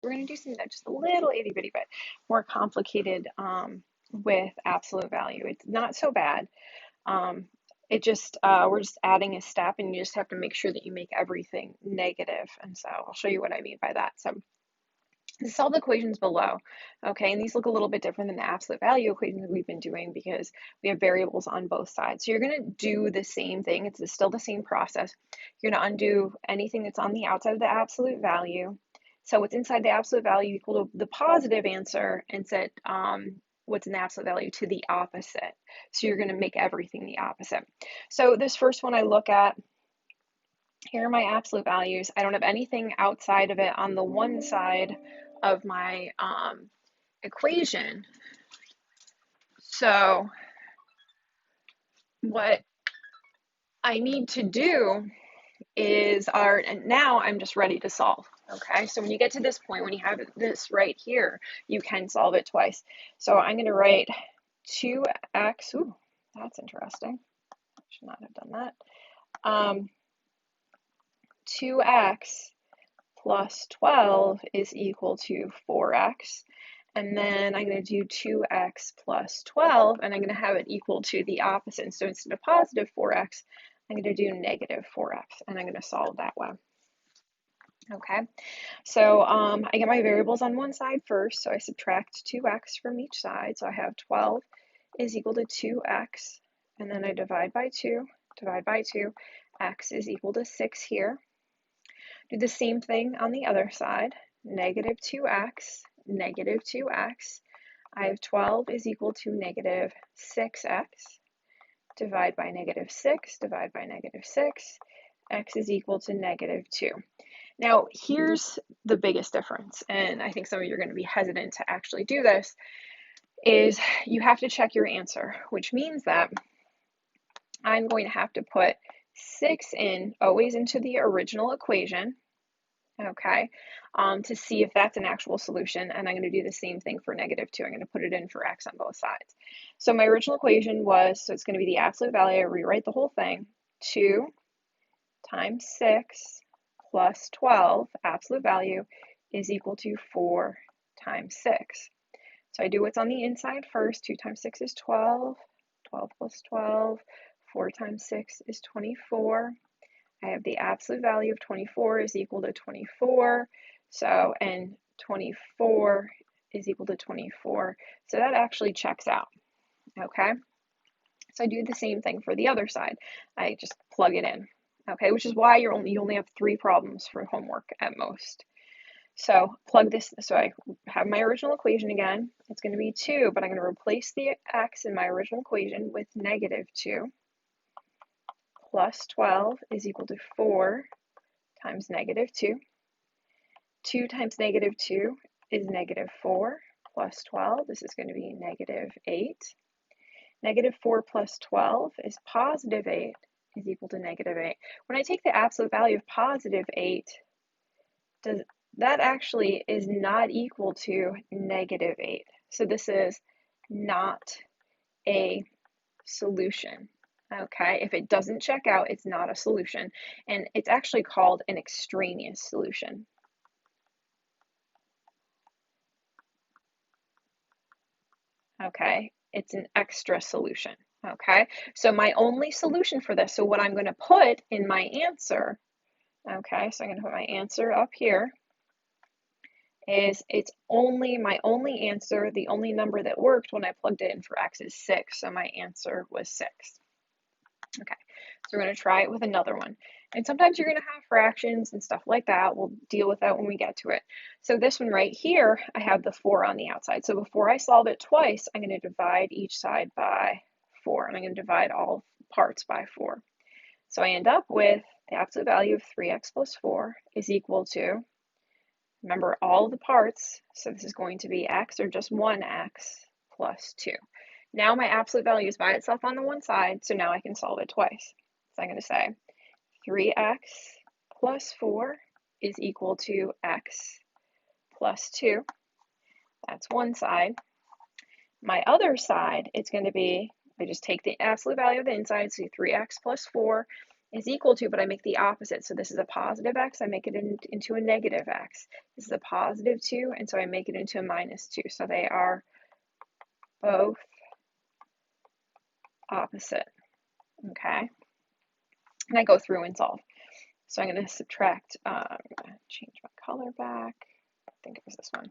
We're going to do something that's just a little itty bitty bit more complicated with absolute value. It's not so bad. Um, it just, we're just adding a step and you just have to make sure that you make everything negative. And so I'll show you what I mean by that. So solve the equations below, okay? And these look a little bit different than the absolute value equations we've been doing because we have variables on both sides. So you're going to do the same thing. It's still the same process. You're going to undo anything that's on the outside of the absolute value. So what's inside the absolute value equal to the positive answer and set what's in the absolute value to the opposite. So you're going to make everything the opposite. So this first one I look at, here are my absolute values. I don't have anything outside of it on the one side of my equation. So what I need to do is, and now I'm just ready to solve. Okay, so when you get to this point, when you have this right here, you can solve it twice. So I'm going to write 2x, ooh, that's interesting. I should not have done that. 2x plus 12 is equal to 4x. And then I'm going to do 2x plus 12, and I'm going to have it equal to the opposite. So instead of positive 4x, I'm going to do negative 4x, and I'm going to solve that way. Okay, so I get my variables on one side first, so I subtract 2x from each side. So I have 12 is equal to 2x, and then I divide by 2, x is equal to 6 here. Do the same thing on the other side, negative 2x, negative 2x. I have 12 is equal to negative 6x. Divide by negative 6, divide by negative 6. X is equal to negative 2. Now, here's the biggest difference, and I think some of you are going to be hesitant to actually do this, is you have to check your answer, which means that I'm going to have to put 6 in, always into the original equation, okay, to see if that's an actual solution. And I'm going to do the same thing for negative 2. I'm going to put it in for x on both sides. So my original equation was, so it's going to be the absolute value. I rewrite the whole thing. 2 times 6 plus 12, absolute value, is equal to 4 times 6. So I do what's on the inside first. 2 times 6 is 12. 12 plus 12. 4 times 6 is 24. I have the absolute value of 24 is equal to 24. So, and 24 is equal to 24. So that actually checks out. Okay. So I do the same thing for the other side. I just plug it in. Okay, which is why you only have 3 problems for homework at most. So plug this, so I have my original equation again. It's going to be 2, but I'm going to replace the x in my original equation with negative 2. Plus 12 is equal to 4 times negative 2. 2 times negative 2 is negative 4 plus 12. This is going to be negative 8. Negative 4 plus 12 is positive 8 is equal to negative 8. When I take the absolute value of positive 8, that actually is not equal to negative 8. So this is not a solution. Okay, if it doesn't check out, it's not a solution. And it's actually called an extraneous solution. Okay, it's an extra solution. Okay, so my only solution for this, so what I'm going to put in my answer, okay, so I'm going to put my answer up here, is it's only, my only answer, the only number that worked when I plugged it in for x is 6, so my answer was 6. Okay, so we're going to try it with another one. And sometimes you're going to have fractions and stuff like that. We'll deal with that when we get to it. So this one right here, I have the 4 on the outside. So before I solve it twice, I'm going to divide each side by 4. And I'm going to divide all parts by 4. So I end up with the absolute value of 3x plus 4 is equal to, remember all the parts, so this is going to be x or just 1x plus 2. Now my absolute value is by itself on the one side, so now I can solve it twice. So I'm going to say 3x plus 4 is equal to x plus 2. That's one side. My other side, it's going to be, I just take the absolute value of the inside, so 3x plus 4 is equal to, but I make the opposite. So this is a positive x, I make it into a negative x. This is a positive 2, and so I make it into a minus 2. So they are both opposite, okay? And I go through and solve. So I'm going to subtract, I'm going to change my color back. I think it was this one.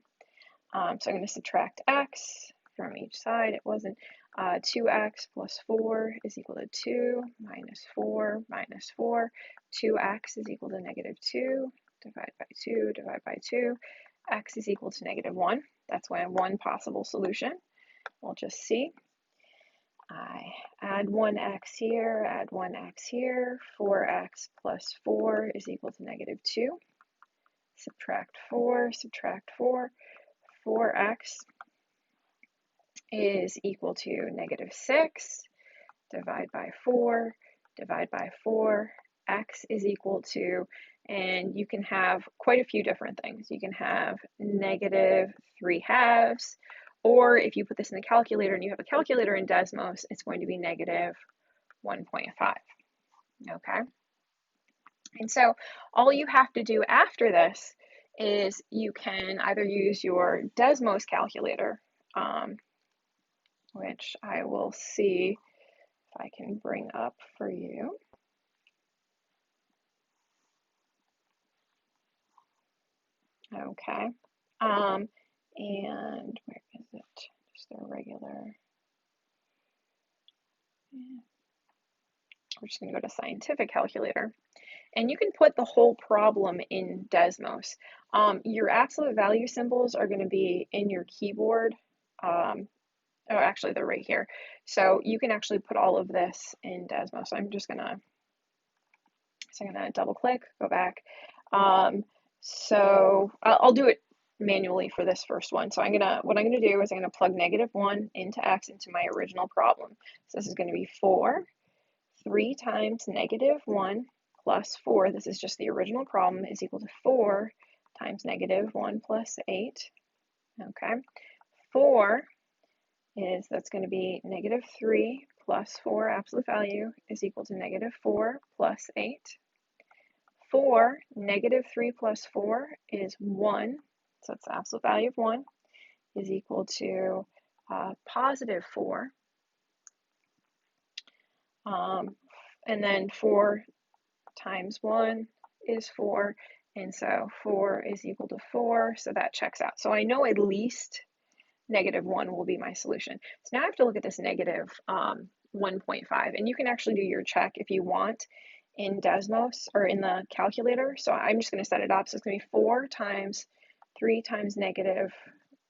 So I'm going to subtract x from each side. It wasn't 2x plus 4 is equal to 2 minus 4 minus 4. 2x is equal to negative 2. Divide by 2, divide by 2. X is equal to negative 1. That's one possible solution. We'll just see. I add 1x here, add 1x here. 4x plus 4 is equal to negative 2. Subtract 4, subtract 4. 4x is equal to negative 6. Divide by 4, divide by 4. X is equal to, and you can have quite a few different things. You can have negative 3/2, or if you put this in the calculator and you have a calculator in Desmos, it's going to be negative 1.5. Okay? And so all you have to do after this is you can either use your Desmos calculator, which I will see if I can bring up for you. Okay. And where is it? Just a regular. We're just going to go to scientific calculator. And you can put the whole problem in Desmos. Your absolute value symbols are going to be in your keyboard. Oh, actually, they're right here. So you can actually put all of this in Desmos. So I'm gonna double click, go back. So I'll do it manually for this first one. So what I'm gonna do is I'm gonna plug negative 1 into x into my original problem. So this is gonna be 4, 3 times negative 1 plus 4. This is just the original problem, is equal to 4 times negative 1 plus 8. Okay, 4 that's going to be negative 3 plus 4 absolute value is equal to negative 4 plus 8. 4, negative 3 plus 4 is 1, so it's the absolute value of 1, is equal to positive 4. And then 4 times 1 is 4, and so 4 is equal to 4, so that checks out. So I know at least negative 1 will be my solution. So now I have to look at this negative 1.5, and you can actually do your check if you want in Desmos or in the calculator. So I'm just going to set it up. So it's going to be 4 times 3 times negative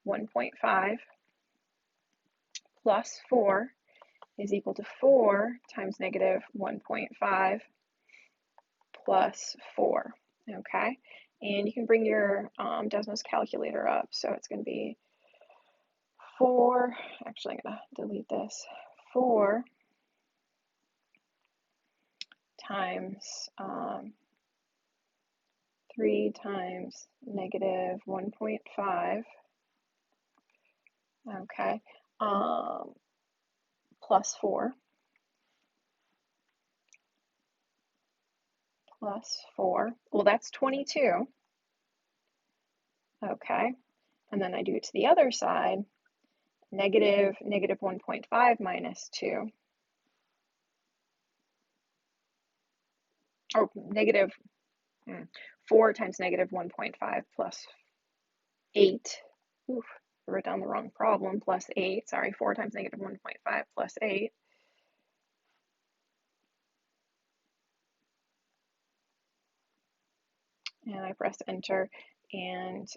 1.5 plus 4 is equal to 4 times negative 1.5 plus 4. Okay, and you can bring your Desmos calculator up. So it's going to be 4, actually I'm going to delete this, 4 times 3 times negative 1.5, okay, plus 4, well that's 22, okay, and then I do it to the other side, negative 1.5 minus 2, or negative 4 times negative 1.5 plus 8, oof, I wrote down the wrong problem, plus 8, sorry, 4 times negative 1.5 plus 8, and I press enter, and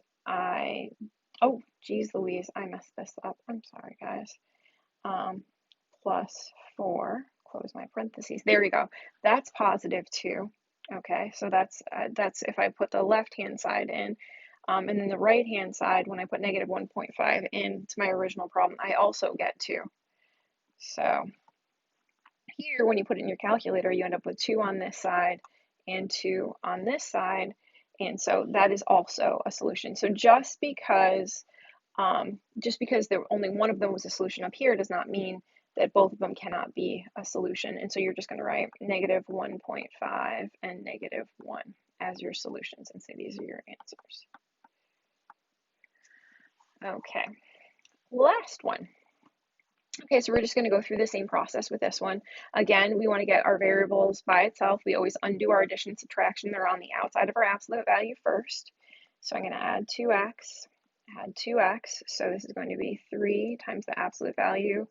oh, geez Louise, I messed this up, I'm sorry guys, plus 4, close my parentheses, there we go, that's positive 2, okay, so that's if I put the left-hand side in, and then the right-hand side, when I put negative 1.5 into my original problem, I also get 2. So here, when you put it in your calculator, you end up with 2 on this side and 2 on this side, and so that is also a solution. So just because only one of them was a solution up here does not mean that both of them cannot be a solution. And so you're just going to write negative 1.5 and negative 1 as your solutions and say these are your answers. Okay, last one. Okay, so we're just going to go through the same process with this one. Again, we want to get our variables by itself. We always undo our addition and subtraction. They're on the outside of our absolute value first. So I'm going to add 2x, add 2x. So this is going to be 3 times the absolute value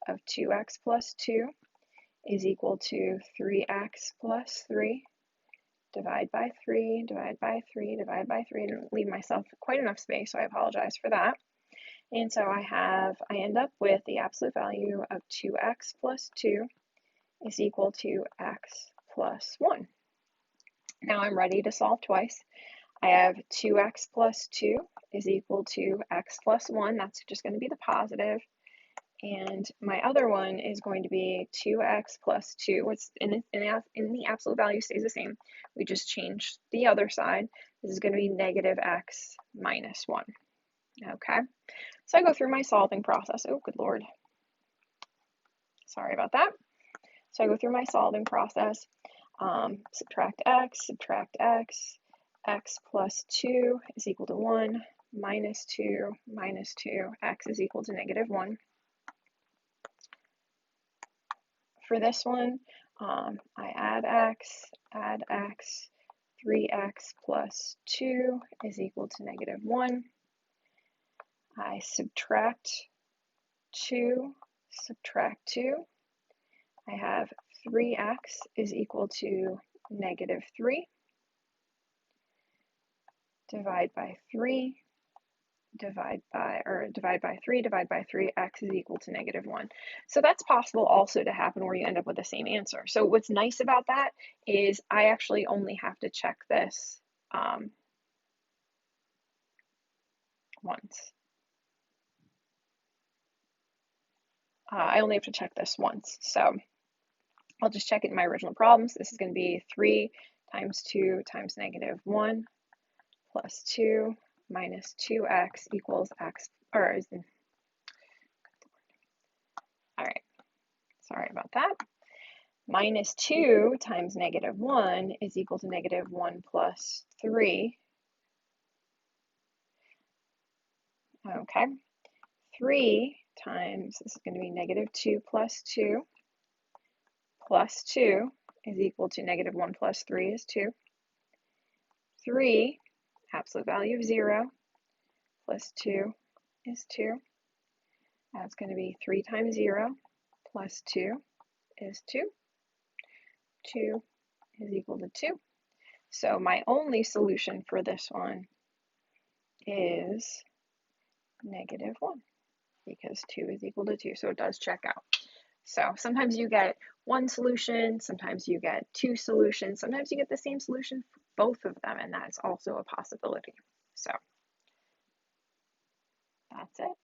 of 2x plus 2 is equal to 3x plus 3. Divide by 3, divide by 3, divide by 3. I didn't leave myself quite enough space, so I apologize for that. And so I end up with the absolute value of 2x plus 2 is equal to x plus 1. Now I'm ready to solve twice. I have 2x plus 2 is equal to x plus 1. That's just going to be the positive. And my other one is going to be 2x plus 2. What's in the absolute value stays the same. We just change the other side. This is going to be negative x minus 1. Okay, so I go through my solving process. Oh, good Lord. Sorry about that. So I go through my solving process. Subtract x, x plus 2 is equal to 1, minus 2, x is equal to negative 1. For this one, I add x, 3x plus 2 is equal to negative 1. I subtract 2, I have 3x is equal to negative 3. Divide by 3, divide by 3, x is equal to negative 1. So that's possible also to happen where you end up with the same answer. So what's nice about that is I actually only have to check this once. I only have to check this once. So I'll just check it in my original problems. This is going to be 3 times 2 times negative 1 plus 2 minus 2x equals x, or is, all right, sorry about that. Minus 2 times negative 1 is equal to negative 1 plus 3. Okay, 3 times, this is going to be negative 2 plus 2 is equal to negative 1 plus 3 is 2. 3, absolute value of 0, plus 2 is 2. That's going to be 3 times 0 plus 2 is 2. 2 is equal to 2. So my only solution for this one is negative 1 because 2 is equal to 2. So it does check out. So sometimes you get one solution, sometimes you get two solutions, sometimes you get the same solution for both of them, and that's also a possibility. So that's it.